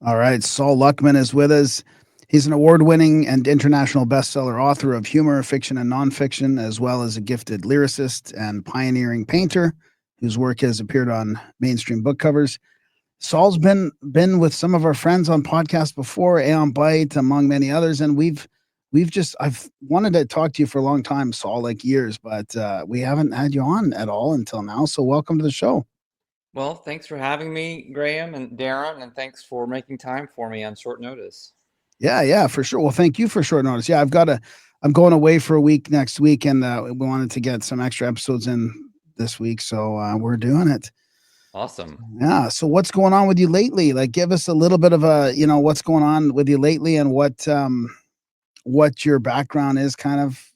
All right. Sol Luckman is with us. He's an award winning and international bestseller author of humor, fiction, and nonfiction, as well as a gifted lyricist and pioneering painter whose work has appeared on mainstream book covers. Saul's been with some of our friends on podcasts before, Aeon Byte, among many others, and we've just I've wanted to talk to you for a long time, Saul, like years, but we haven't had you on at all until now. So welcome to the show. Well, thanks for having me, Graham and Darren, and thanks for making time for me on short notice. Yeah, yeah, for sure. Well, thank you for short notice. Yeah, I'm going away for a week next week, and we wanted to get some extra episodes in this week, so we're doing it. Awesome. Yeah. So what's going on with you lately? Like, give us a little bit of a, what's going on with you lately, and what your background is. Kind of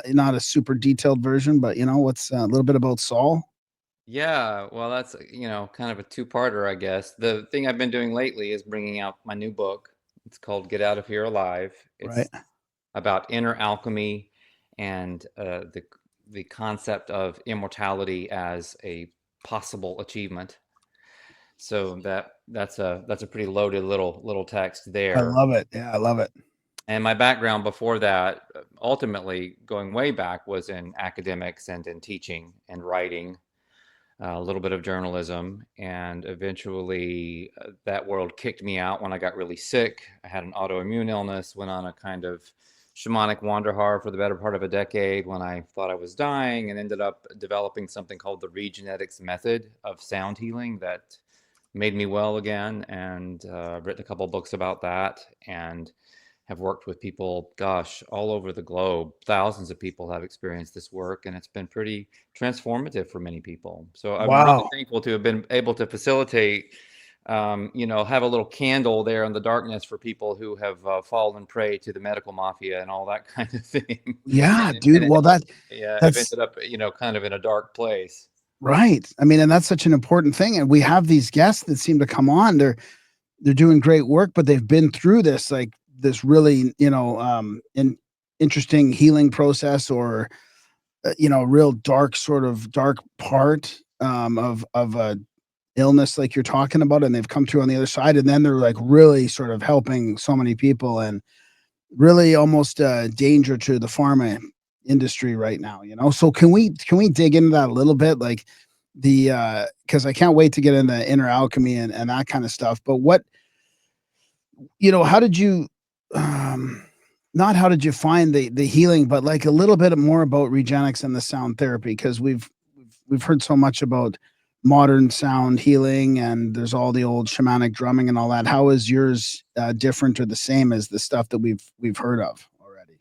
not a super detailed version, but what's a little bit about Saul. Yeah, well, that's, kind of a two-parter, I guess. The thing I've been doing lately is bringing out my new book. It's called Get Out of Here Alive. Right. It's about inner alchemy and the concept of immortality as a possible achievement. So that's a pretty loaded little text I there. love it. Yeah, I love it. And my background before that, ultimately going way back, was in academics and in teaching and writing, a little bit of journalism. And eventually that world kicked me out when I got really sick. I had an autoimmune illness, went on a kind of shamanic wanderhar for the better part of a decade when I thought I was dying, and ended up developing something called the Regenetics method of sound healing that made me well again. And I've written a couple books about that, and have worked with people, gosh, all over the globe. Thousands of people have experienced this work, and it's been pretty transformative for many people. So I'm really Wow. thankful to have been able to facilitate, have a little candle there in the darkness for people who have fallen prey to the medical mafia and all that kind of thing. Yeah, And dude. Well, yeah, have that's ended up, kind of in a dark place. right. I mean, and that's such an important thing. And we have these guests that seem to come on. They're doing great work, but they've been through this like this really, interesting healing process, or real dark sort of dark part of a illness like you're talking about, and they've come through on the other side, and then they're like really sort of helping so many people, and really almost a danger to the pharma industry right now. So can we dig into that a little bit, like the because I can't wait to get into inner alchemy and that kind of stuff. But how did you um not how did you find the healing, but like a little bit more about Regenics and the sound therapy, because we've heard so much about modern sound healing, and there's all the old shamanic drumming and all that. How is yours different or the same as the stuff that we've heard of already?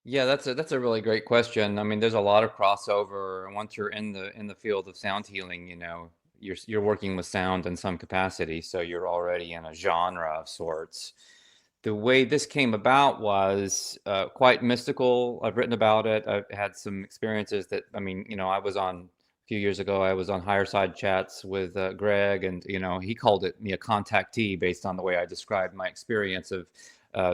Yeah, that's a really great question. I mean, there's a lot of crossover, and once you're in the field of sound healing, you're working with sound in some capacity, so you're already in a genre of sorts. The way this came about was quite mystical. I've written about it. I've had some experiences that, I mean, I was on a few years ago. I was on Higher Side Chats with Greg, and he called it me a contactee based on the way I described my experience of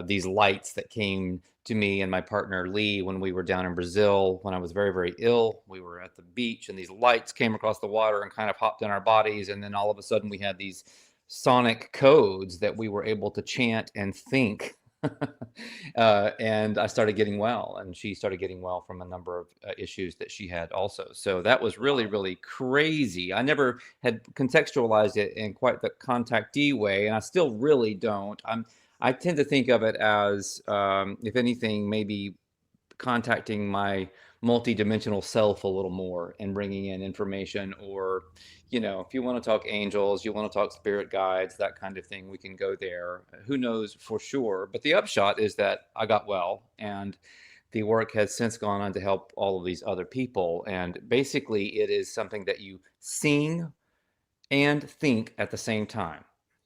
these lights that came to me and my partner Lee when we were down in Brazil when I was very, very ill. We were at the beach, and these lights came across the water and kind of hopped in our bodies, and then all of a sudden we had these sonic codes that we were able to chant and think. And I started getting well, and she started getting well from a number of issues that she had also. So that was really, really crazy. I never had contextualized it in quite the contactee way, and I still really don't. I tend to think of it as, if anything, maybe contacting my multi-dimensional self a little more and bringing in information. Or if you want to talk angels, you want to talk spirit guides, that kind of thing, we can go there. Who knows for sure, but the upshot is that I got well, and the work has since gone on to help all of these other people. And basically it is something that you sing and think at the same time.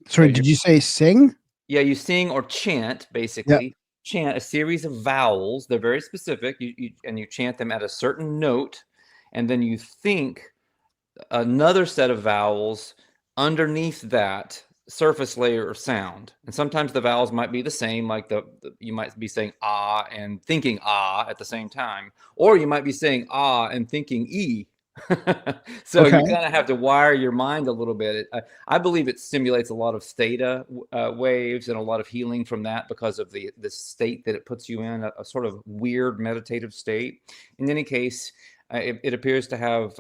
So Sorry, you're did you say sing? Yeah, you sing or chant, Yeah. basically. Chant a series of vowels. They're very specific. You chant them at a certain note, and then you think another set of vowels underneath that surface layer of sound. And sometimes the vowels might be the same, like you might be saying ah and thinking ah at the same time, or you might be saying ah and thinking e. So you Okay. kind of have to wire your mind a little bit. I believe it stimulates a lot of theta waves and a lot of healing from that because of the state that it puts you in, a sort of weird meditative state. In any case, it appears to have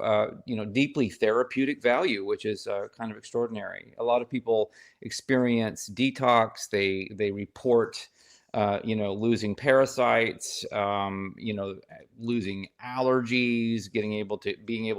deeply therapeutic value, which is kind of extraordinary. A lot of people experience detox. They report losing parasites, losing allergies, being able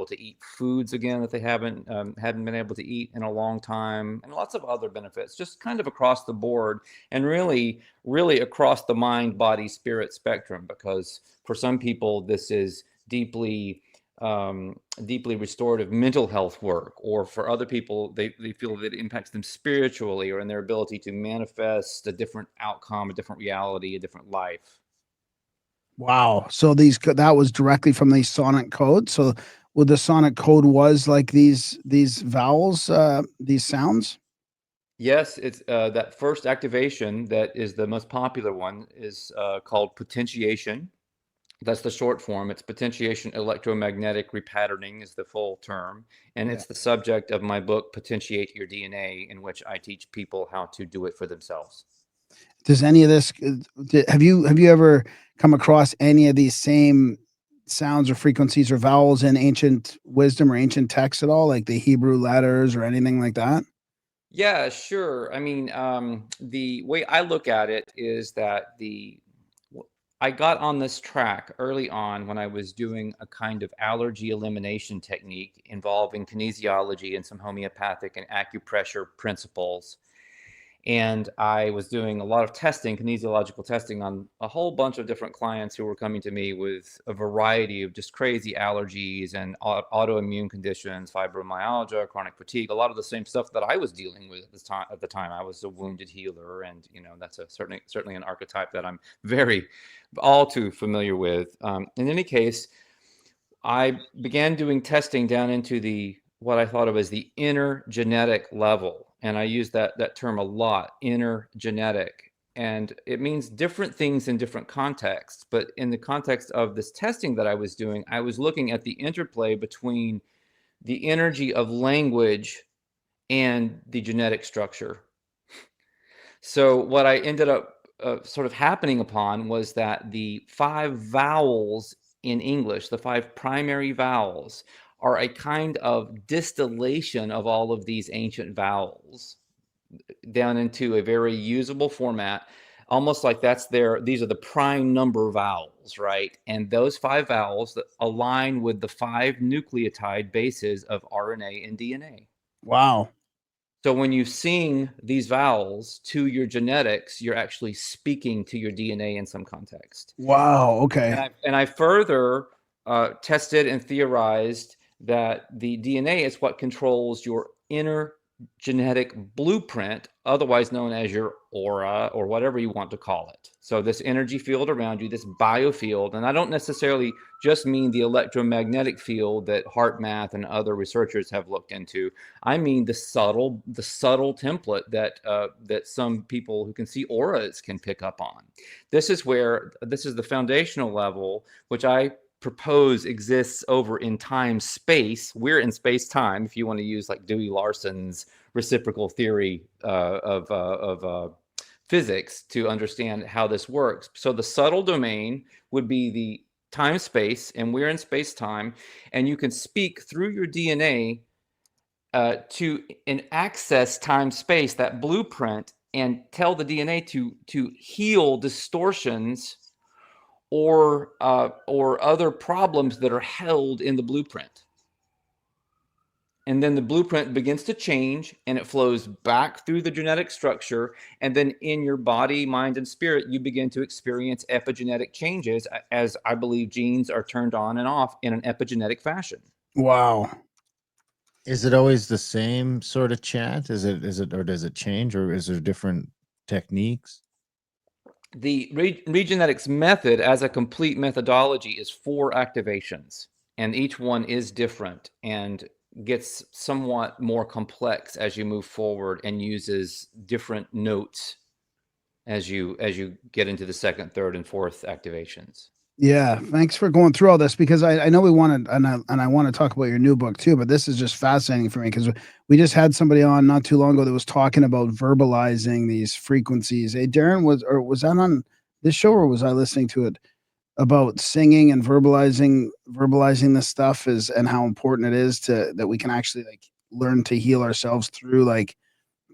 to eat foods again that they hadn't been able to eat in a long time, and lots of other benefits, just kind of across the board, and really, really across the mind, body, spirit spectrum. Because for some people, this is deeply restorative mental health work, or for other people, they feel that it impacts them spiritually or in their ability to manifest a different outcome, a different reality, a different life. Wow. So that was directly from the sonic code. So would the sonic code was like these vowels, these sounds? Yes, it's that first activation that is the most popular one is called potentiation. That's the short form. It's potentiation electromagnetic repatterning is the full term. And Yeah. it's the subject of my book, Potentiate Your DNA, in which I teach people how to do it for themselves. Does any of this have you ever come across any of these same sounds or frequencies or vowels in ancient wisdom or ancient texts at all, like the Hebrew letters or anything like that? Yeah, sure. I mean, the way I look at it is that I got on this track early on when I was doing a kind of allergy elimination technique involving kinesiology and some homeopathic and acupressure principles. And I was doing a lot of testing, kinesiological testing, on a whole bunch of different clients who were coming to me with a variety of just crazy allergies and autoimmune conditions, fibromyalgia, chronic fatigue, a lot of the same stuff that I was dealing with at this time. At the time, I was a wounded healer, and that's certainly an archetype that I'm very all too familiar with. In any case, I began doing testing down into the what I thought of as the inner genetic level. And I use that term a lot, inner genetic. And it means different things in different contexts. But in the context of this testing that I was doing, I was looking at the interplay between the energy of language and the genetic structure. So what I ended up sort of happening upon was that the five vowels in English, the five primary vowels, are a kind of distillation of all of these ancient vowels down into a very usable format, almost like these are the prime number vowels, right? And those five vowels that align with the five nucleotide bases of RNA and DNA. Wow. So when you sing these vowels to your genetics, you're actually speaking to your DNA in some context. Wow. Okay. And I further tested and theorized that the DNA is what controls your inner genetic blueprint, otherwise known as your aura or whatever you want to call it. So this energy field around you, this biofield, and I don't necessarily just mean the electromagnetic field that HeartMath and other researchers have looked into. I mean the subtle template that some people who can see auras can pick up on. This is the foundational level, which I propose exists over in time space. We're in space time, if you want to use like Dewey Larson's reciprocal theory of physics to understand how this works. So the subtle domain would be the time space, and we're in space time, and you can speak through your DNA to and access time space, that blueprint, and tell the DNA to heal distortions or other problems that are held in the blueprint. And then the blueprint begins to change and it flows back through the genetic structure. And then in your body, mind, and spirit, you begin to experience epigenetic changes as I believe genes are turned on and off in an epigenetic fashion. Wow. Is it always the same sort of chant? Is it or does it change, or is there different techniques? The Regenetics method as a complete methodology is 4 activations, and each one is different and gets somewhat more complex as you move forward and uses different notes as you get into the second, third, and fourth activations. Yeah, thanks for going through all this because I know we wanted and I want to talk about your new book too, but this is just fascinating for me because we just had somebody on not too long ago that was talking about verbalizing these frequencies. Hey, Darren, was that on this show or was I listening to it about singing and verbalizing this stuff is and how important it is to that we can actually like learn to heal ourselves through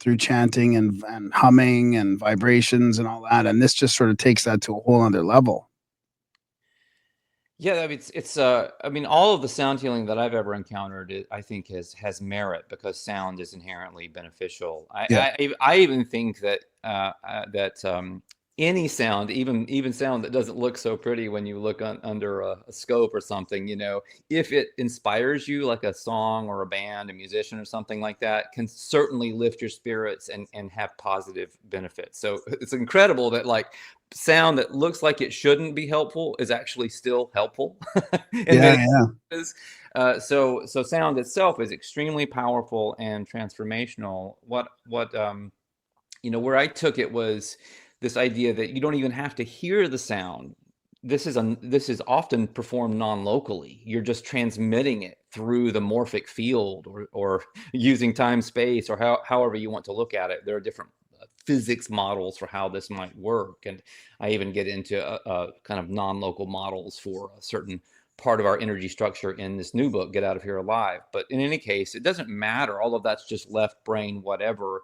through chanting and humming and vibrations and all that. And this just sort of takes that to a whole other level. Yeah, I mean, I mean, all of the sound healing that I've ever encountered, I think has merit because sound is inherently beneficial. Yeah. I even think that any sound, even sound that doesn't look so pretty when you look under a scope or something, you know, if it inspires you, like a song or a band, a musician or something like that, can certainly lift your spirits and have positive benefits. So it's incredible that like sound that looks like it shouldn't be helpful is actually still helpful in Yeah, many yeah. cases. So sound itself is extremely powerful and transformational. You know, where I took it was this idea that you don't even have to hear the sound. This is often performed non-locally. You're just transmitting it through the morphic field or using time space or however you want to look at it. There are different physics models for how this might work, and I even get into kind of non-local models for a certain part of our energy structure in this new book, Get Out of Here Alive. But in any case, it doesn't matter. All of that's just left brain, whatever.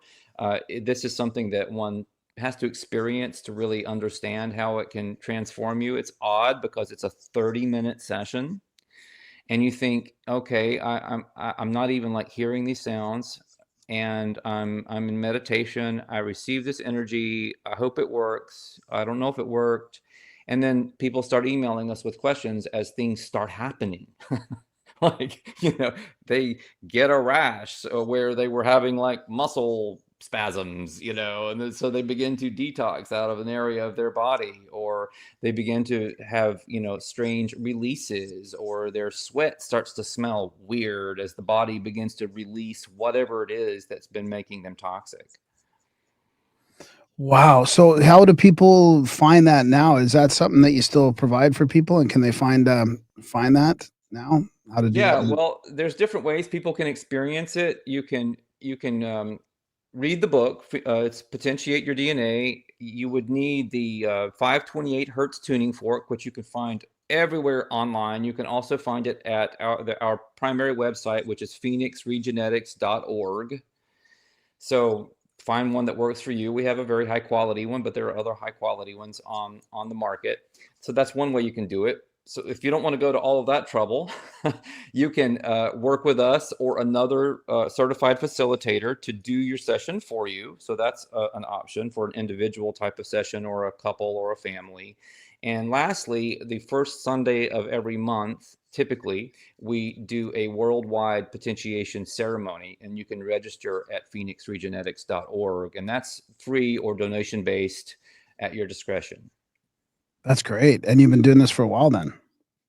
This is something that one has to experience to really understand how it can transform you. It's odd because it's a 30-minute session, and you think, okay, I'm not even like hearing these sounds, and I'm in meditation. I receive this energy. I hope it works. I don't know if it worked. And then people start emailing us with questions as things start happening. Like, you know, they get a rash where they were having like muscle spasms, you know, and then, so they begin to detox out of an area of their body, or they begin to have, you know, strange releases, or their sweat starts to smell weird as the body begins to release whatever it is that's been making them toxic. Wow. So how do people find that now? Is that something that you still provide for people and can they find that now? How to do Yeah, that? well, there's different ways people can experience it. You can read the book. It's Potentiate Your DNA. You would need the 528 hertz tuning fork, which you can find everywhere online. You can also find it at our primary website, which is phoenixregenetics.org. So find one that works for you. We have a very high quality one, but there are other high quality ones on the market. So that's one way you can do it. So if you don't want to go to all of that trouble, you can work with us or another certified facilitator to do your session for you. So that's an option for an individual type of session or a couple or a family. And lastly, the first Sunday of every month, typically, we do a worldwide potentiation ceremony, and you can register at phoenixregenetics.org, and that's free or donation based at your discretion. That's great. And you've been doing this for a while then.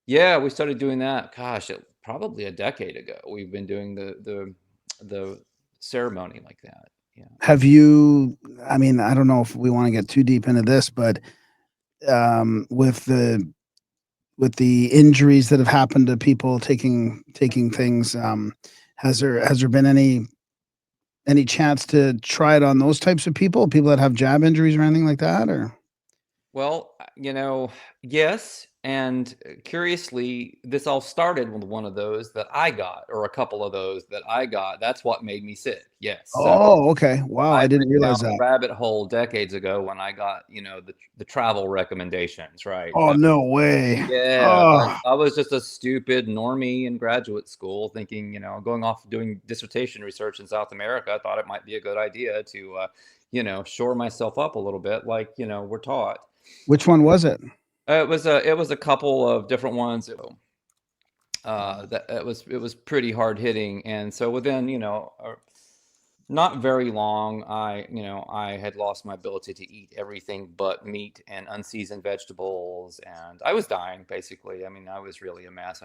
Yeah, we started doing that. Gosh, probably a decade ago. We've been doing the ceremony like that. Yeah. Have you I mean, I don't know if we want to get too deep into this, but with the injuries that have happened to people taking things, has there been any chance to try it on those types of people that have jab injuries or anything like that? Or Well, you know, yes. And curiously, this all started with one of those that I got, or a couple of those that I got. That's what made me sick. Yes. So oh, okay. Wow, I I went didn't down realize a that. rabbit hole decades ago when I got, you know, the travel recommendations, right? Oh, no way. Yeah, Oh, I was just a stupid normie in graduate school thinking, you know, going off doing dissertation research in South America. I thought it might be a good idea to, you know, shore myself up a little bit, like, you know, we're taught. which one was it? It was a couple of different ones. That it was pretty hard hitting, and so within, you know, not very long, I had lost my ability to eat everything but meat and unseasoned vegetables, and I was dying basically. I mean, I was really a mess.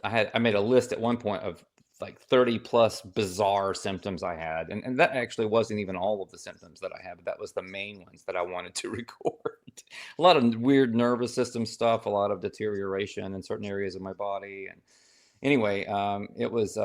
I made a list at one point of like 30 plus bizarre symptoms I had, and that actually wasn't even all of the symptoms that I had, but that was the main ones that I wanted to record. a lot of weird nervous system stuff, a lot of deterioration in certain areas of my body. And anyway, it was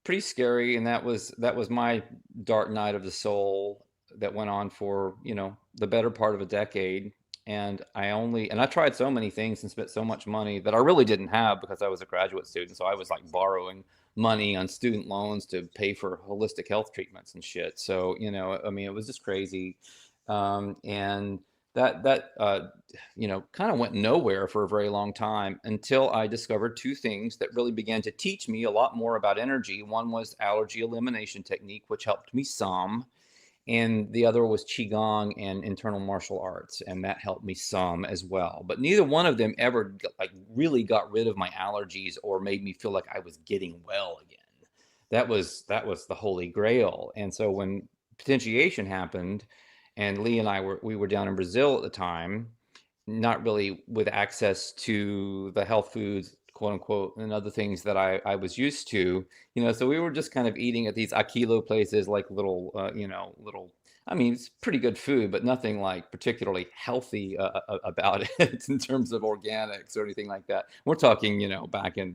pretty scary, and that was my dark night of the soul that went on for, you know, the better part of a decade. And I tried so many things and spent so much money that I really didn't have, because I was a graduate student. So I was like borrowing money on student loans to pay for holistic health treatments and shit. So, you know, I mean, it was just crazy. And that you know, kind of went nowhere for a very long time, until I discovered two things that really began to teach me a lot more about energy. One was allergy elimination technique, which helped me some, and the other was qigong and internal martial arts, and that helped me some as well. But neither one of them ever like really got rid of my allergies or made me feel like I was getting well again. That was the holy grail. And so when potentiation happened, and Lee and we were down in Brazil at the time, not really with access to the health foods, quote unquote, and other things that I was used to, you know, so we were just kind of eating at these aquilo places, like little, you know, little, I mean, it's pretty good food, but nothing like particularly healthy about it in terms of organics or anything like that. We're talking, you know, back in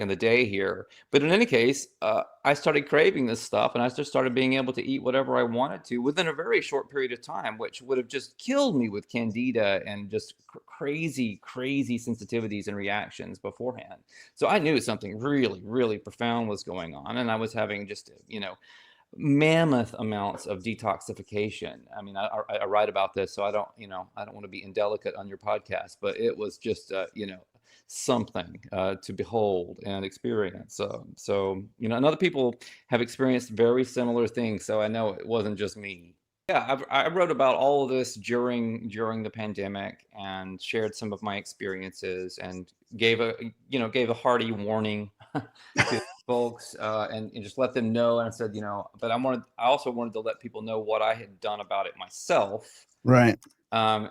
the day here. But in any case, I started craving this stuff, and I just started being able to eat whatever I wanted to within a very short period of time, which would have just killed me with candida and just crazy sensitivities and reactions beforehand. So I knew something really, really profound was going on, and I was having just, you know, mammoth amounts of detoxification. I mean, I write about this, so I don't want to be indelicate on your podcast, but it was just, you know, something to behold and experience. So, you know, and other people have experienced very similar things. So I know it wasn't just me. Yeah, I wrote about all of this during the pandemic, and shared some of my experiences, and gave a hearty warning to folks, and just let them know. And I said, you know, but I also wanted to let people know what I had done about it myself. Right. And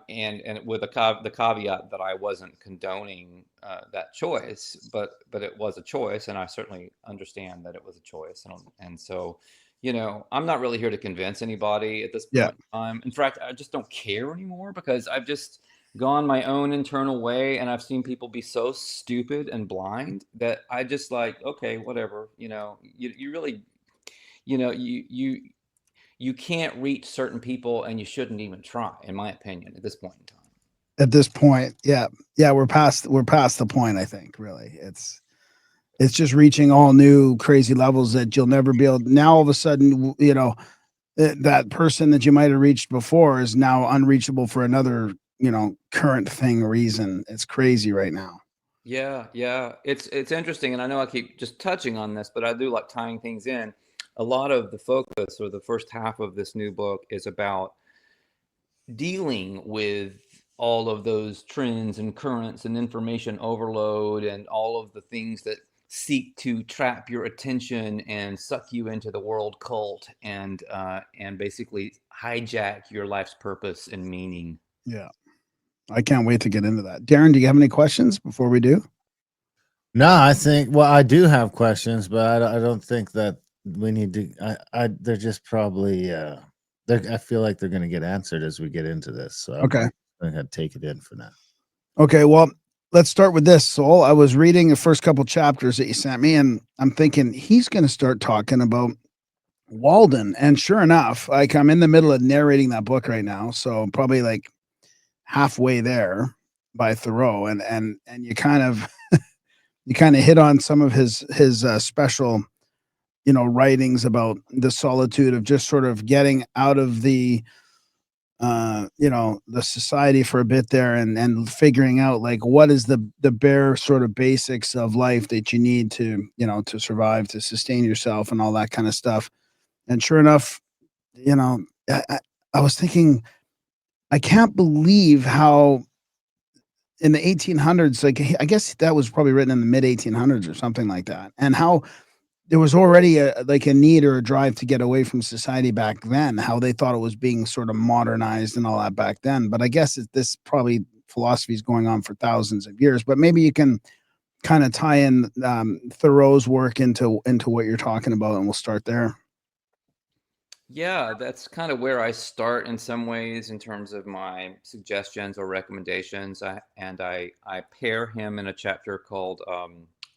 with the caveat that I wasn't condoning that choice, but it was a choice, and I certainly understand that it was a choice. And so, you know, I'm not really here to convince anybody at this point in time. In fact, I just don't care anymore, because I've just gone my own internal way, and I've seen people be so stupid and blind that I just like, okay, whatever, you know, you really, you know, you can't reach certain people, and you shouldn't even try, in my opinion, at this point in time. At this point, yeah, we're past the point. I think really, it's just reaching all new crazy levels that you'll never be able. Now all of a sudden, you know, that person that you might have reached before is now unreachable for another, you know, current thing reason. It's crazy right now. Yeah, it's interesting, and I know I keep just touching on this, but I do like tying things in. A lot of the focus, or the first half of this new book, is about dealing with all of those trends and currents and information overload, and all of the things that seek to trap your attention and suck you into the world cult, and basically hijack your life's purpose and meaning. Yeah, I can't wait to get into that. Darren, do you have any questions before we do? No, I think, well, I do have questions, but I don't think that we need to. They're just probably. I feel like they're going to get answered as we get into this. So Okay. I'm going to take it in for now. Okay, well, let's start with this, Sol. I was reading the first couple chapters that you sent me, and I'm thinking he's going to start talking about Walden. And sure enough, like, I'm in the middle of narrating that book right now, so I'm probably like halfway there by Thoreau, and you kind of hit on some of his special, you know, writings about the solitude of just sort of getting out of the you know, the society for a bit there, and figuring out like what is the bare sort of basics of life that you need to, you know, to survive, to sustain yourself, and all that kind of stuff. And sure enough, you know, I was thinking, I can't believe how in the 1800s, like, I guess that was probably written in the mid 1800s or something like that, and how there was already a need or a drive to get away from society back then, how they thought it was being sort of modernized and all that back then. But I guess this probably philosophy is going on for thousands of years. But maybe you can kind of tie in Thoreau's work into what you're talking about, and we'll start there. Yeah, that's kind of where I start in some ways in terms of my suggestions or recommendations. I pair him in a chapter called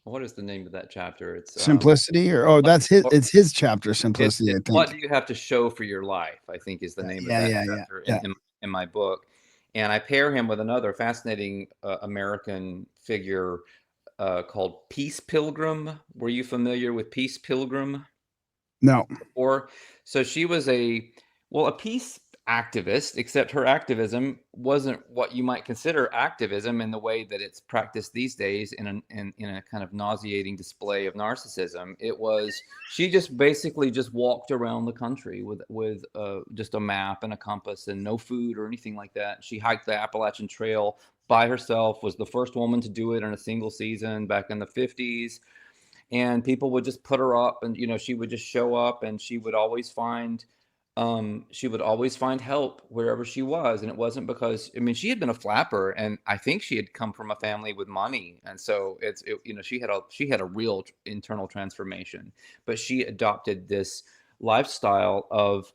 what is the name of that chapter? It's Simplicity, or that's his. or It's his chapter, Simplicity, I what think. do you have to show for your life, I think is the name of Yeah, that yeah, yeah, chapter yeah. in my book. And I pair him with another fascinating American figure called Peace Pilgrim. Were you familiar with Peace Pilgrim? No. Or so she was a peace activist, except her activism wasn't what you might consider activism in the way that it's practiced these days in a kind of nauseating display of narcissism. It was she just basically just walked around the country with just a map and a compass and no food or anything like that. She hiked the Appalachian Trail by herself, was the first woman to do it in a single season back in the 50s, and people would just put her up, and she would just show up, and she would always find help wherever she was. And it wasn't because, I mean, she had been a flapper, and I think she had come from a family with money, and so she had a real internal transformation, but she adopted this lifestyle of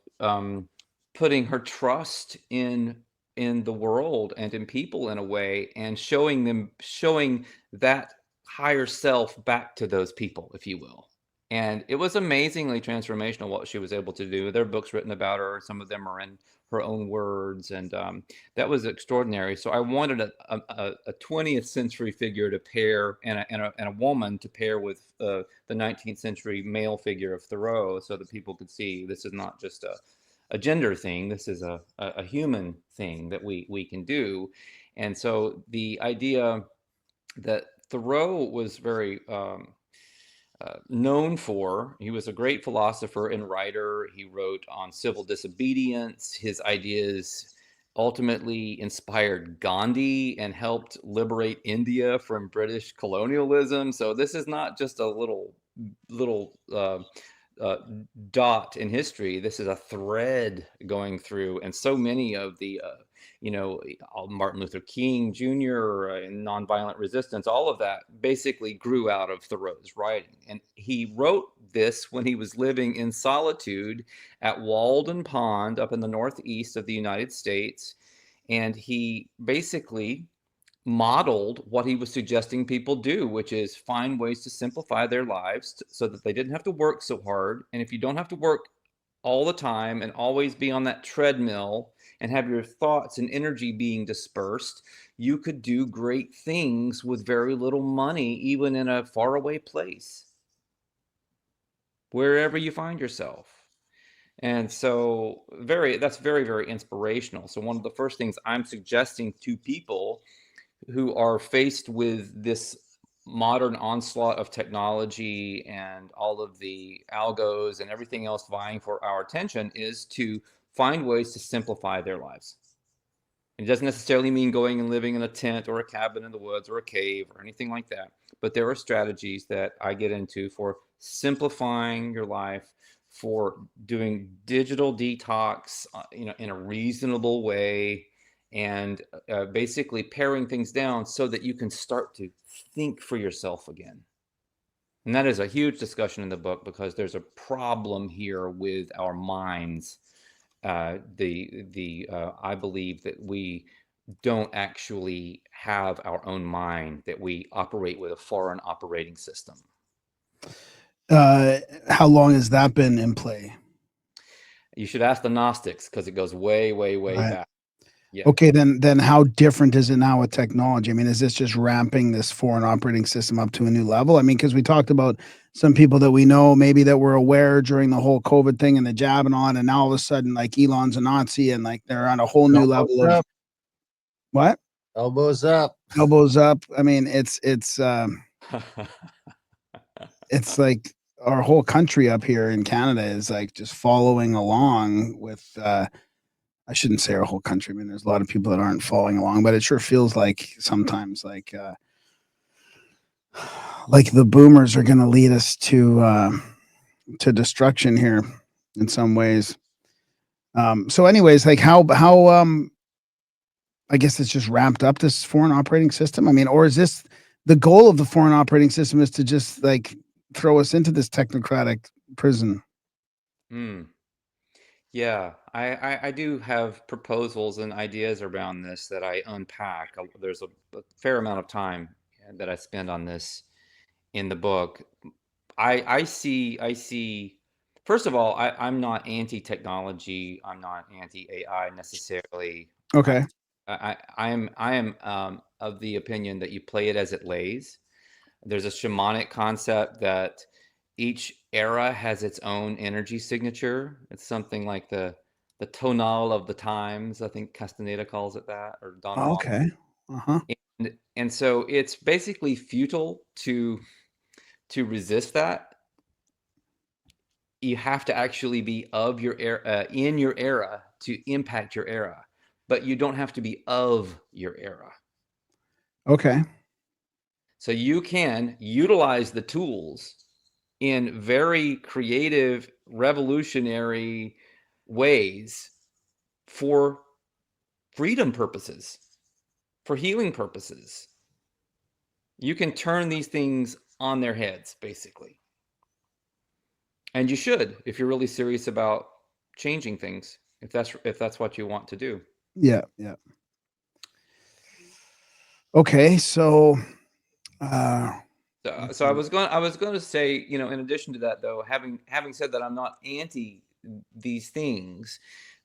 putting her trust in the world and in people in a way, and showing that higher self back to those people, if you will. And it was amazingly transformational what she was able to do. There are books written about her. Some of them are in her own words, and that was extraordinary. So I wanted a 20th century figure to pair, and a woman to pair with the 19th century male figure of Thoreau, so that people could see this is not just a gender thing. This is a human thing that we can do. And so the idea that Thoreau was very known for. He was a great philosopher and writer. He wrote on civil disobedience. His ideas ultimately inspired Gandhi and helped liberate India from British colonialism. So this is not just a little uh, dot in history. This is a thread going through, and so many of the Martin Luther King Jr. And nonviolent resistance, all of that basically grew out of Thoreau's writing. And he wrote this when he was living in solitude at Walden Pond up in the northeast of the United States. And he basically modeled what he was suggesting people do, which is find ways to simplify their lives so that they didn't have to work so hard. And if you don't have to work all the time and always be on that treadmill and have your thoughts and energy being dispersed, you could do great things with very little money, even in a faraway place, wherever you find yourself. And so that's very, very inspirational. So one of the first things I'm suggesting to people who are faced with this modern onslaught of technology and all of the algos and everything else vying for our attention is to find ways to simplify their lives. It doesn't necessarily mean going and living in a tent or a cabin in the woods or a cave or anything like that. But there are strategies that I get into for simplifying your life, for doing digital detox, in a reasonable way, and basically paring things down so that you can start to think for yourself again. And that is a huge discussion in the book, because there's a problem here with our minds. I believe that we don't actually have our own mind, that we operate with a foreign operating system. How long has that been in play? You should ask the Gnostics, because it goes way, way, way Right. back. Yeah. Okay, then how different is it now with technology? I mean, is this just ramping this foreign operating system up to a new level? I mean, because we talked about some people that we know, maybe that were aware during the whole COVID thing and the jab and on, and now all of a sudden, like Elon's a Nazi, and like they're on a whole new level of what? Elbows up. Elbows up. I mean, it's like our whole country up here in Canada is like just following along with I shouldn't say our whole country. I mean, there's a lot of people that aren't following along, but it sure feels like sometimes like the boomers are going to lead us to destruction here in some ways. So anyways, like how I guess it's just ramped up this foreign operating system. I mean, or is this the goal of the foreign operating system is to just like throw us into this technocratic prison? Yeah, I do have proposals and ideas around this that I unpack. There's a fair amount of time that I spend on this in the book. I see. First of all, I'm not anti-technology. I'm not anti-AI necessarily. I Okay. I am of the opinion that you play it as it lays. There's a shamanic concept that each era has its own energy signature. It's something like the tonal of the times. I think Castaneda calls it that, or Don Juan. Okay. Uh-huh. And so it's basically futile to resist that. You have to actually be of your era, in your era to impact your era, but you don't have to be of your era. Okay. So you can utilize the tools in very creative, revolutionary ways for freedom purposes, for healing purposes. You can turn these things on their heads, basically. And you should, if you're really serious about changing things, if that's what you want to do. Yeah. Yeah. Okay. So, So I was going to say, in addition to that, though, having said that, I'm not anti these things.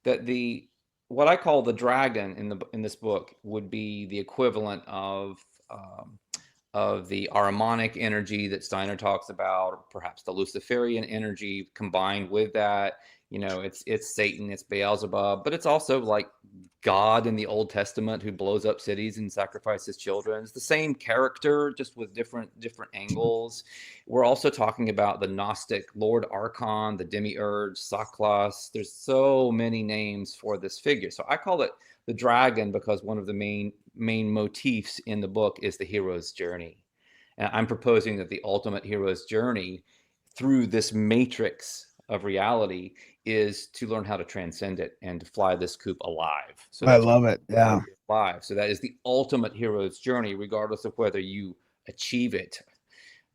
That the what I call the dragon in this book would be the equivalent of the Ahrimanic energy that Steiner talks about, or perhaps the Luciferian energy combined with that. It's Satan, it's Beelzebub, but it's also like God in the Old Testament who blows up cities and sacrifices children. It's the same character, just with different angles. We're also talking about the Gnostic Lord Archon, the Demiurge, Saklas. There's so many names for this figure. So I call it the dragon because one of the main motifs in the book is the hero's journey. And I'm proposing that the ultimate hero's journey through this matrix of reality is to learn how to transcend it and to fly this coop alive. So I that's love it. Yeah. alive. So that is the ultimate hero's journey, regardless of whether you achieve it.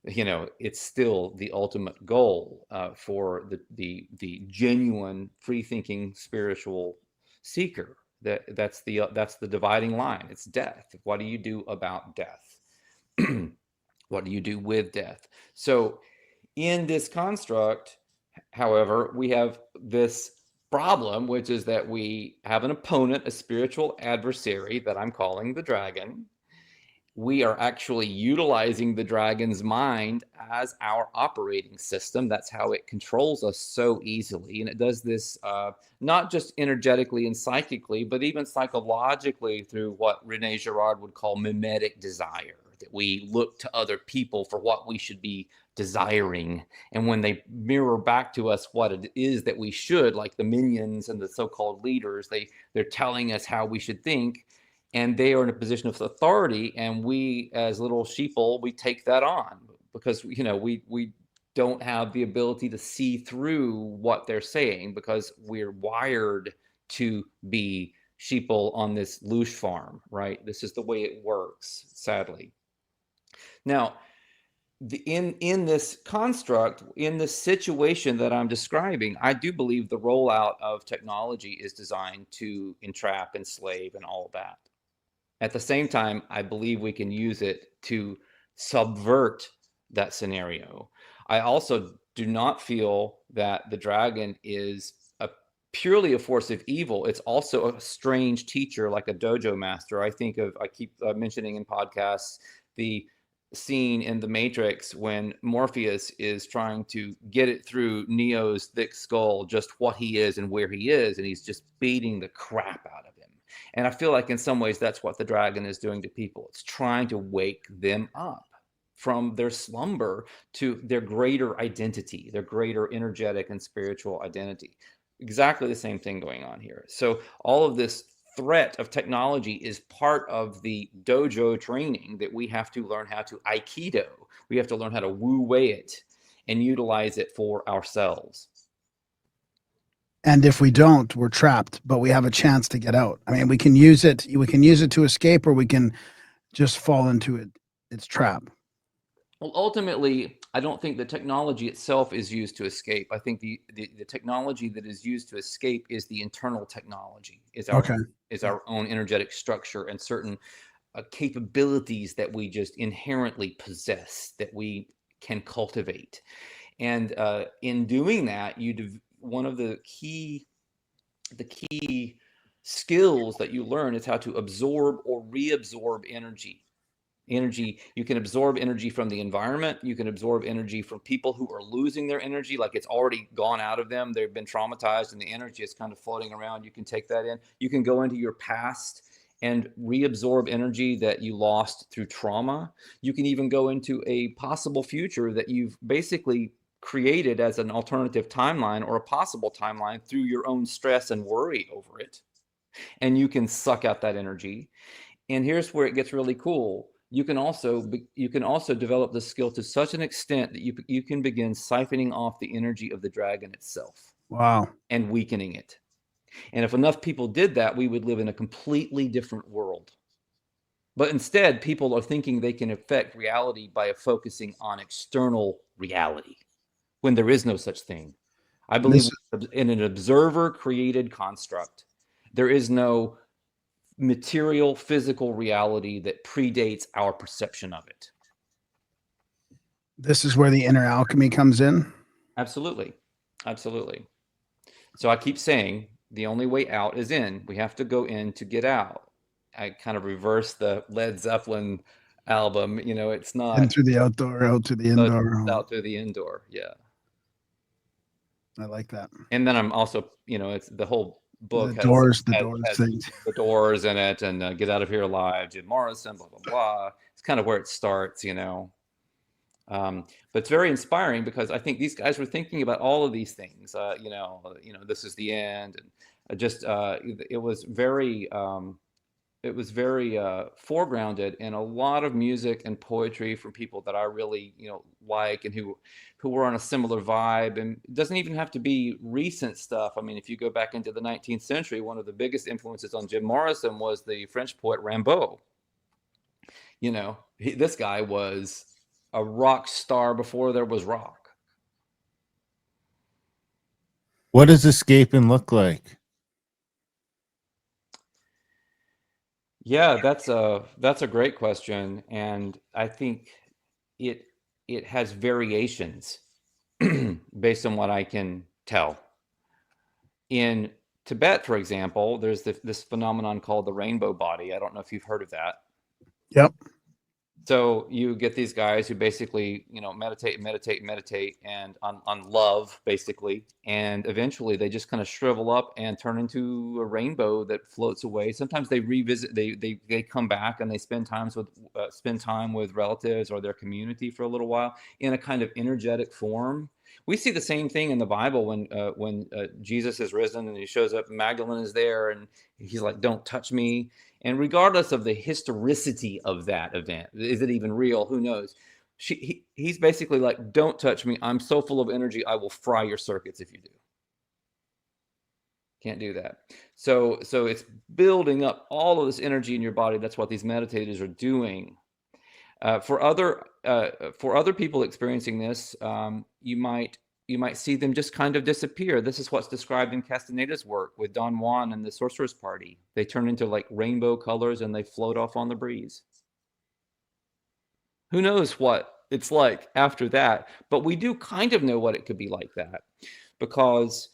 It's still the ultimate goal for the genuine, free-thinking spiritual seeker. That's the dividing line. It's death. What do you do about death? What do you do with death? So in this construct, however, we have this problem, which is that we have an opponent, a spiritual adversary that I'm calling the dragon. We are actually utilizing the dragon's mind as our operating system. That's how it controls us so easily. And it does this not just energetically and psychically, but even psychologically through what Rene Girard would call mimetic desire, that we look to other people for what we should be desiring. And when they mirror back to us what it is that we should, like the minions and the so-called leaders, they're telling us how we should think. And they are in a position of authority, and we as little sheeple, we take that on because we don't have the ability to see through what they're saying because we're wired to be sheeple on this loosh farm, right? This is the way it works, sadly. Now, in this construct, in this situation that I'm describing, I do believe the rollout of technology is designed to entrap, enslave, and all of that. At the same time, I believe we can use it to subvert that scenario. I also do not feel that the dragon is purely a force of evil. It's also a strange teacher, like a dojo master. I keep mentioning in podcasts the scene in The Matrix when Morpheus is trying to get it through Neo's thick skull, just what he is and where he is, and he's just beating the crap out of him. And I feel like in some ways that's what the dragon is doing to people. It's trying to wake them up from their slumber to their greater identity, their greater energetic and spiritual identity. Exactly the same thing going on here. So all of this threat of technology is part of the dojo training that we have to learn how to aikido. We have to learn how to wu-wei it and utilize it for ourselves. And if we don't, we're trapped, but we have a chance to get out. I mean, we can use it to escape, or we can just fall into its trap. Well, ultimately, I don't think the technology itself is used to escape. I think the technology that is used to escape is the internal technology, is Okay. our own energetic structure and certain capabilities that we just inherently possess, that we can cultivate. And in doing that, one of the key skills that you learn is how to absorb or reabsorb energy. You can absorb energy from the environment. You can absorb energy from people who are losing their energy, like it's already gone out of them. They've been traumatized and the energy is kind of floating around. You can take that in. You can go into your past and reabsorb energy that you lost through trauma. You can even go into a possible future that you've basically created as an alternative timeline or a possible timeline through your own stress and worry over it. And you can suck out that energy. And here's where it gets really cool. You can also develop the skill to such an extent that you can begin siphoning off the energy of the dragon itself. Wow. And weakening it. And if enough people did that, we would live in a completely different world. But instead, people are thinking they can affect reality by focusing on external reality when there is no such thing. I believe in an observer-created construct. There is no material, physical reality that predates our perception of it. This is where the inner alchemy comes in? Absolutely. Absolutely. So I keep saying the only way out is in. We have to go in to get out. I kind of reverse the Led Zeppelin album. You know, it's not in through the outdoor, out to the indoor. Out through the indoor. Yeah. I like that. And then I'm also, you know, it's the whole book The has doors things. The Doors in it, and Get Out of Here Alive, Jim Morrison, blah blah blah. It's kind of where it starts, you know. But it's very inspiring because I think these guys were thinking about all of these things. You know, this is the end, and it was very foregrounded in a lot of music and poetry from people that I really, you know, like, and who were on a similar vibe. And it doesn't even have to be recent stuff. I mean, if you go back into the 19th century, one of the biggest influences on Jim Morrison was the French poet Rimbaud. You know, this guy was a rock star before there was rock. What does escaping look like? Yeah, that's a great question, and I think it has variations based on what I can tell. In Tibet, for example, there's this phenomenon called the rainbow body. I don't know if you've heard of that. Yep. So you get these guys who basically, you know, meditate and on love, basically, and eventually they just kind of shrivel up and turn into a rainbow that floats away. Sometimes they revisit, they come back and they spend time with relatives or their community for a little while in a kind of energetic form. We see the same thing in the Bible when Jesus is risen and he shows up. Magdalene is there and he's like, "Don't touch me." And regardless of the historicity of that event, is it even real? Who knows? He's basically like, "Don't touch me. I'm so full of energy. I will fry your circuits if you do." Can't do that. So it's building up all of this energy in your body. That's what these meditators are doing. For other people experiencing this, you might see them just kind of disappear. This is what's described in Castaneda's work with Don Juan and the Sorcerer's Party. They turn into like rainbow colors and they float off on the breeze. Who knows what it's like after that? But we do kind of know what it could be like that, because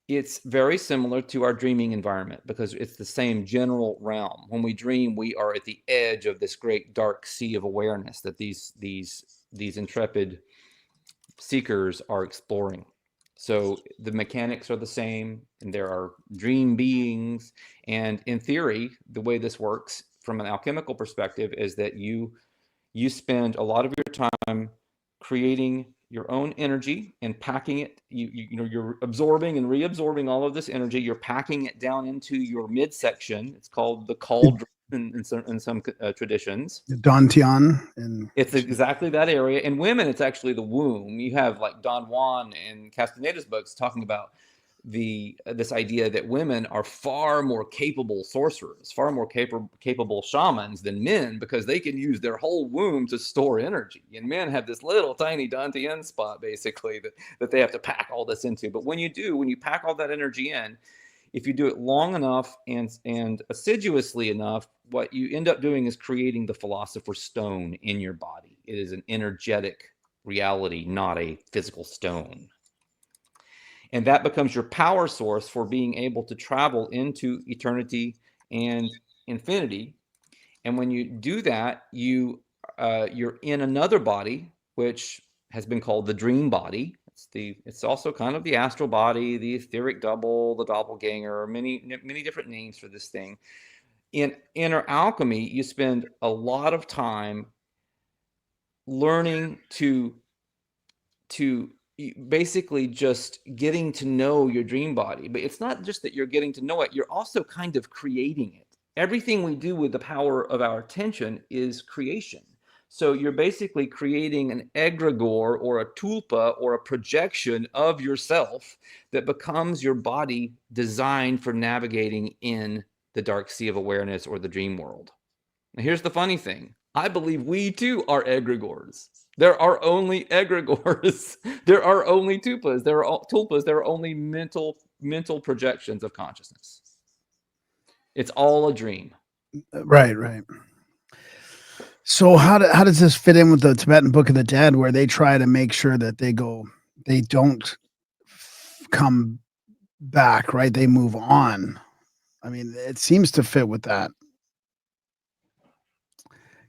it's very similar to our dreaming environment, because it's the same general realm. When we dream, we are at the edge of this great dark sea of awareness that these intrepid seekers are exploring. So the mechanics are the same, and there are dream beings. And in theory, the way this works from an alchemical perspective is that you spend a lot of your time creating your own energy and packing it. You're absorbing and reabsorbing all of this energy. You're packing it down into your midsection. It's called the cauldron in some traditions. The Dantian. It's exactly that area. In women, it's actually the womb. You have like Don Juan and Castaneda's books talking about this idea that women are far more capable sorcerers, far more capable shamans than men, because they can use their whole womb to store energy. And men have this little tiny Dantian spot, basically, that they have to pack all this into. But when you pack all that energy in, if you do it long enough and assiduously enough, what you end up doing is creating the Philosopher's Stone in your body. It is an energetic reality, not a physical stone. And that becomes your power source for being able to travel into eternity and infinity. And when you do that, you're in another body, which has been called the dream body. It's also kind of the astral body, the etheric double, the doppelganger, many different names for this thing. In inner alchemy, you spend a lot of time learning to basically just getting to know your dream body. But it's not just that you're getting to know it, you're also kind of creating it. Everything we do with the power of our attention is creation. So you're basically creating an egregore or a tulpa or a projection of yourself that becomes your body designed for navigating in the dark sea of awareness or the dream world. Now, here's the funny thing. I believe we too are egregores. There are only egregores. There are only tulpas. There are only mental projections of consciousness. It's all a dream. Right. So how does this fit in with the Tibetan Book of the Dead, where they try to make sure that they don't come back, right? They move on. I mean, it seems to fit with that.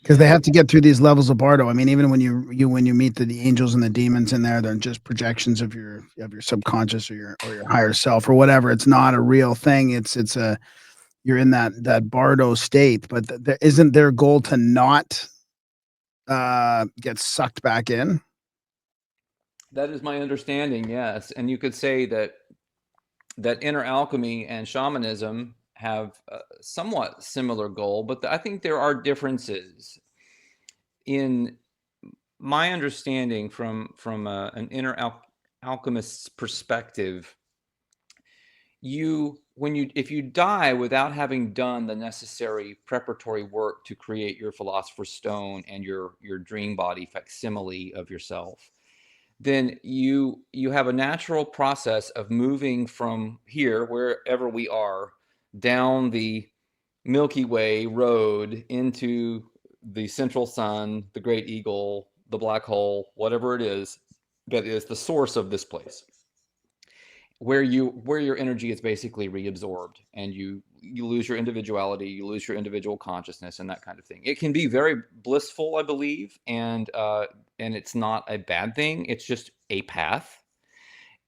Because they have to get through these levels of Bardo. I mean, even when you meet the angels and the demons in there, they're just projections of your subconscious or your higher self or whatever. It's not a real thing. You're in that Bardo state. But isn't their goal to not get sucked back in? That is my understanding. Yes, and you could say that inner alchemy and shamanism have a somewhat similar goal, but I think there are differences. In my understanding from an inner alchemist's perspective, if you die without having done the necessary preparatory work to create your Philosopher's Stone and your dream body facsimile of yourself, then you have a natural process of moving from here, wherever we are, down the Milky Way road into the central sun, the great eagle, the black hole, whatever it is that is the source of this place, where your energy is basically reabsorbed, and you lose your individuality, you lose your individual consciousness, and that kind of thing. It can be very blissful, I believe, and it's not a bad thing. It's just a path.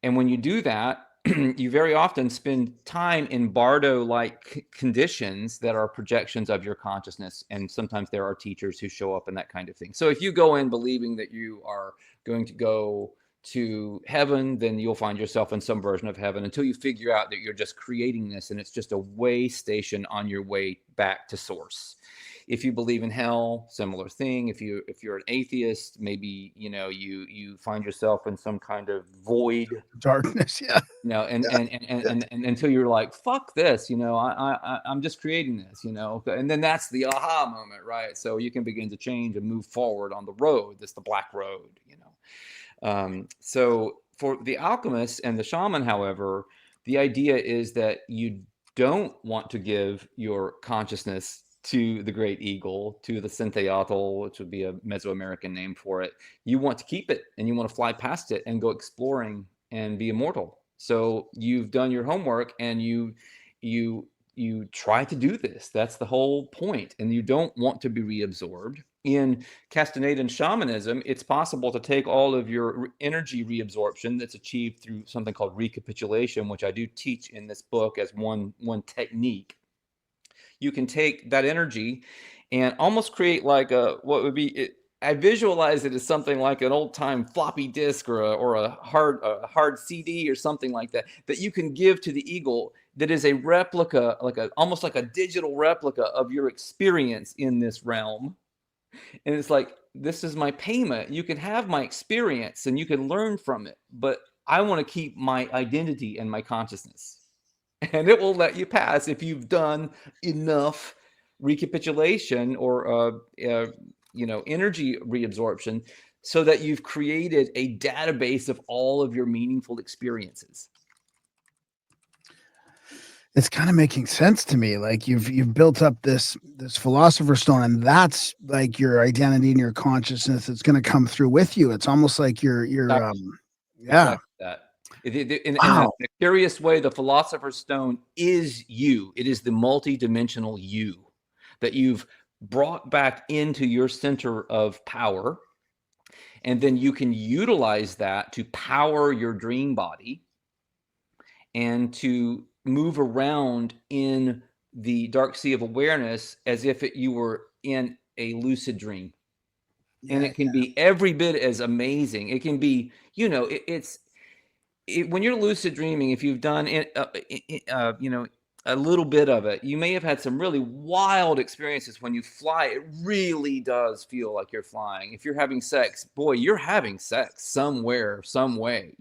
And when you do that, you very often spend time in Bardo-like conditions that are projections of your consciousness. And sometimes there are teachers who show up in that kind of thing. So if you go in believing that you are going to go to heaven, then you'll find yourself in some version of heaven until you figure out that you're just creating this and it's just a way station on your way back to source. If you believe in hell, similar thing. If you're an atheist, maybe you find yourself in some kind of void, darkness, yeah. And until you're like, fuck this, I'm just creating this, and then that's the aha moment, right? So you can begin to change and move forward on the road. That's the black road, So for the alchemist and the shaman, however, the idea is that you don't want to give your consciousness to the great eagle, to the Centeotl, which would be a Mesoamerican name for it. You want to keep it, and you want to fly past it and go exploring and be immortal. So you've done your homework, and you try to do this. That's the whole point, and you don't want to be reabsorbed. In Castanedan shamanism, it's possible to take all of your energy reabsorption that's achieved through something called recapitulation, which I do teach in this book as one technique. You can take that energy and almost create like I visualize it as something like an old-time floppy disk or a hard CD or something like that you can give to the eagle, that is a replica, almost like a digital replica of your experience in this realm. And it's like, this is my payment. You can have my experience and you can learn from it, but I want to keep my identity and my consciousness. And it will let you pass if you've done enough recapitulation or energy reabsorption, so that you've created a database of all of your meaningful experiences. It's kind of making sense to me. Like you've built up this philosopher stone, and that's like your identity and your consciousness that's going to come through with you. It's almost like you're yeah. Exactly that. In Wow. a curious way, the philosopher's stone is you. It is the multidimensional you that you've brought back into your center of power. And then you can utilize that to power your dream body and to move around in the dark sea of awareness as if you were in a lucid dream. And it can be every bit as amazing. It can be, when you're lucid dreaming, if you've done it, a little bit of it, you may have had some really wild experiences. When you fly, it really does feel like you're flying. If you're having sex, boy, you're having sex somewhere, some way,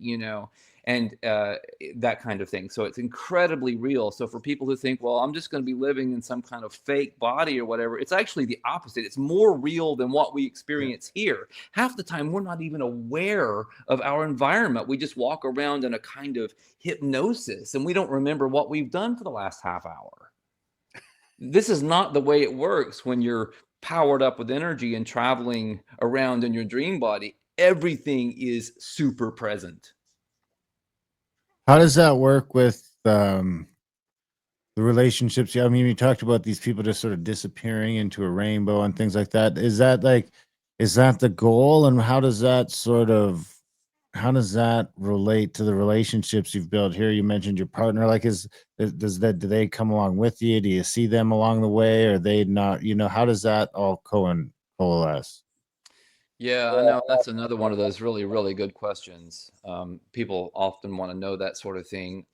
and that kind of thing. So it's incredibly real. So for people who think, well, I'm just going to be living in some kind of fake body or whatever, it's actually the opposite. It's more real than what we experience here. Half the time, we're not even aware of our environment. We just walk around in a kind of hypnosis, and we don't remember what we've done for the last half hour. This is not the way it works when you're powered up with energy and traveling around in your dream body. Everything is super present. How does that work with the relationships? I mean, you talked about these people just sort of disappearing into a rainbow and things like that. Is that the goal? And how does that relate to the relationships you've built here? You mentioned your partner. Like, do they come along with you? Do you see them along the way? Or are they not, how does that all coalesce? Yeah, I know that's another one of those really, really good questions. People often want to know that sort of thing.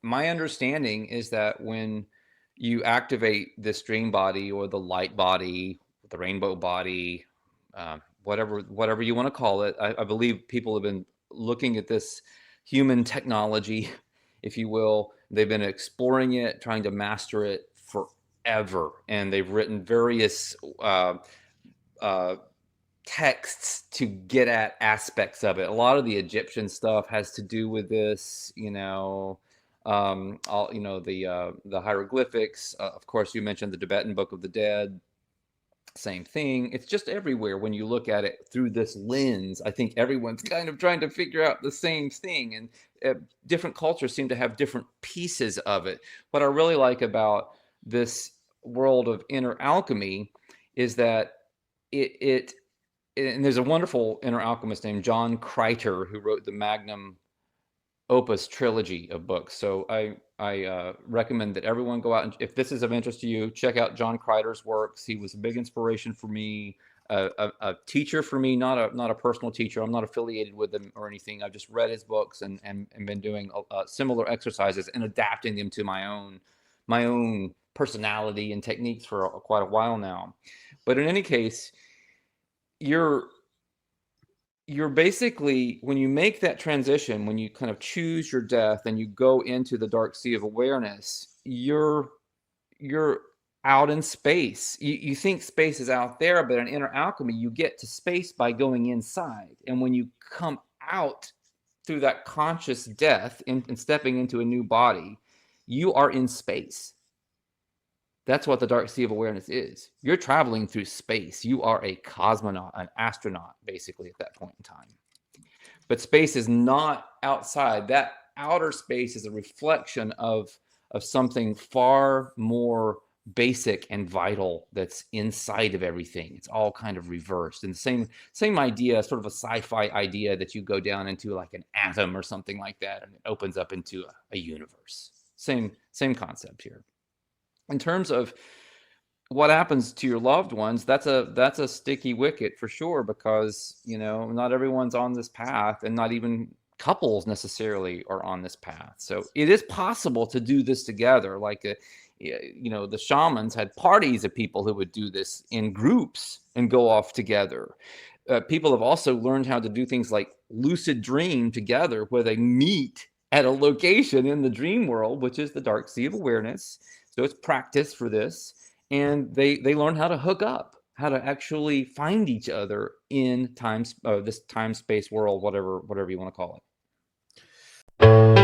My understanding is that when you activate this dream body or the light body, the rainbow body, whatever you want to call it, I believe people have been looking at this human technology, if you will. They've been exploring it, trying to master it forever, and they've written various texts to get at aspects of it. A lot of the Egyptian stuff has to do with this, the hieroglyphics. Of course, you mentioned the Tibetan Book of the Dead. Same thing. It's just everywhere when you look at it through this lens. I think everyone's kind of trying to figure out the same thing, and different cultures seem to have different pieces of it. What I really like about this world of inner alchemy is that and there's a wonderful inner alchemist named John Kreiter who wrote the magnum opus trilogy of books. So I recommend that everyone go out, and if this is of interest to you, check out John Kreiter's works. He was a big inspiration for me, a teacher for me, not a personal teacher. I'm not affiliated with him or anything. I've just read his books and been doing similar exercises and adapting them to my own personality and techniques for quite a while now. But in any case, you're basically, when you make that transition, when you kind of choose your death and you go into the dark sea of awareness, you're out in space. You think space is out there, but in inner alchemy, you get to space by going inside. And when you come out through that conscious death and stepping into a new body, you are in space. That's what the dark sea of awareness is. You're traveling through space. You are a cosmonaut, an astronaut, basically, at that point in time. But space is not outside. That outer space is a reflection of something far more basic and vital that's inside of everything. It's all kind of reversed. And the same idea, sort of a sci-fi idea, that you go down into like an atom or something like that, and it opens up into a universe. Same concept here. In terms of what happens to your loved ones, that's a sticky wicket for sure, because not everyone's on this path, and not even couples necessarily are on this path. So it is possible to do this together. Like the shamans had parties of people who would do this in groups and go off together. people have also learned how to do things like lucid dream together, where they meet at a location in the dream world, which is the dark sea of awareness. So it's practice for this. And they learn how to hook up, how to actually find each other in this time space world, whatever you want to call it.